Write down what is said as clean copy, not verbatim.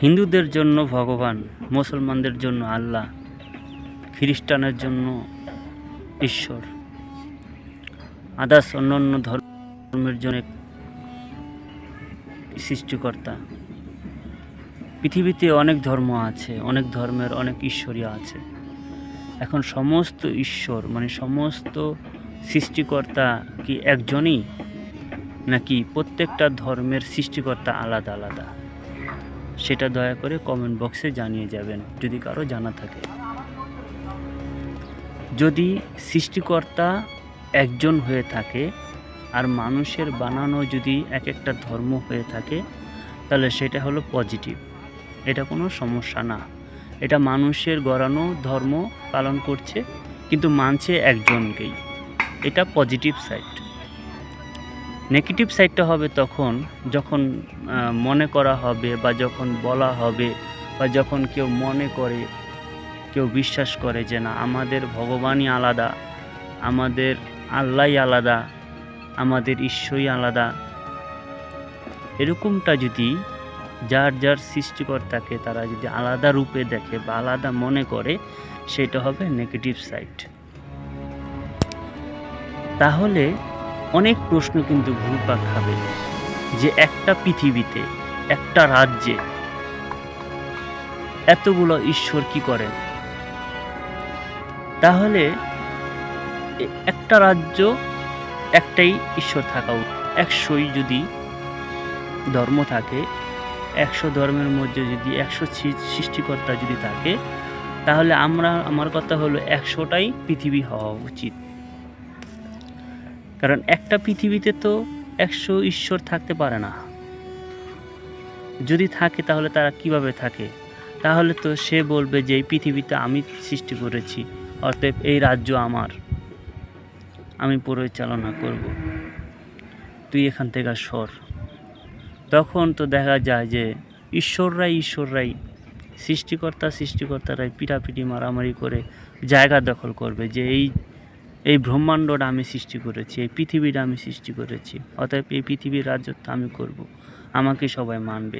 হিন্দুদের জন্য ভগবান, মুসলমানদের জন্য আল্লাহ, খ্রিস্টানের জন্য ঈশ্বর, আদার্স অন্যান্য ধর্মের জন্য সৃষ্টিকর্তা। পৃথিবীতে অনেক ধর্ম আছে, অনেক ধর্মের অনেক ঈশ্বরই আছে। এখন সমস্ত ঈশ্বর মানে সমস্ত সৃষ্টিকর্তা কি একজনই, নাকি প্রত্যেকটা ধর্মের সৃষ্টিকর্তা আলাদা আলাদা? সেটা দয়া করে কমেন্ট বক্সে জানিয়ে যাবেন যদি কারো জানা থাকে। যদি সৃষ্টিকর্তা একজন হয়ে থাকে আর মানুষের বানানো যদি এক একটা ধর্ম হয়ে থাকে, তাহলে সেটা হলো পজিটিভ, এটা কোনো সমস্যা না। এটা মানুষের গড়ানো ধর্ম পালন করছে, কিন্তু মানছে একজনকেই, এটা পজিটিভ সাইড। নেগেটিভ সাইডটা হবে তখন যখন মনে করা হবে বা যখন বলা হবে বা যখন কেউ মনে করে, কেউ বিশ্বাস করে যে না আমাদের ভগবানই আলাদা, আমাদের আল্লাহই আলাদা, আমাদের ঈশ্বরই আলাদা। এরকমটা যদি যার যার সৃষ্টিকর্তাকে তারা যদি আলাদা রূপে দেখে বা আলাদা মনে করে, সেটা হবে নেগেটিভ সাইড। তাহলে অনেক প্রশ্ন কিন্তু ঘুরপাক খাবে যে একটা পৃথিবীতে, একটা রাজ্যে এতগুলো ঈশ্বর কি করেন? তাহলে একটা রাজ্য একটাই ঈশ্বর থাকা উচিত। 100 যদি ধর্ম থাকে, 100 ধর্মের মধ্যে যদি 100 সৃষ্টিকর্তা যদি থাকে, তাহলে আমার কথা হলো 100টাই পৃথিবী হওয়া উচিত। কারণ একটা পৃথিবীতে তো 100 ঈশ্বর থাকতে পারে না। যদি থাকে তাহলে তারা কিভাবে থাকে? তাহলে তো সে বলবে যে এই পৃথিবীতে আমি সৃষ্টি করেছি, অতএব এই রাজ্য আমার, আমি পরিচালনা করব, তুই এখান থেকে সর। তখন তো দেখা যায় যে ঈশ্বররাই সৃষ্টিকর্তারাই পিটাপিটি মারামারি করে জায়গা দখল করবে যে এই ব্রহ্মাণ্ডটা আমি সৃষ্টি করেছি, এই পৃথিবীটা আমি সৃষ্টি করেছি, অতএব এই পৃথিবীর রাজত্ব আমি করব, আমাকে সবাই মানবে।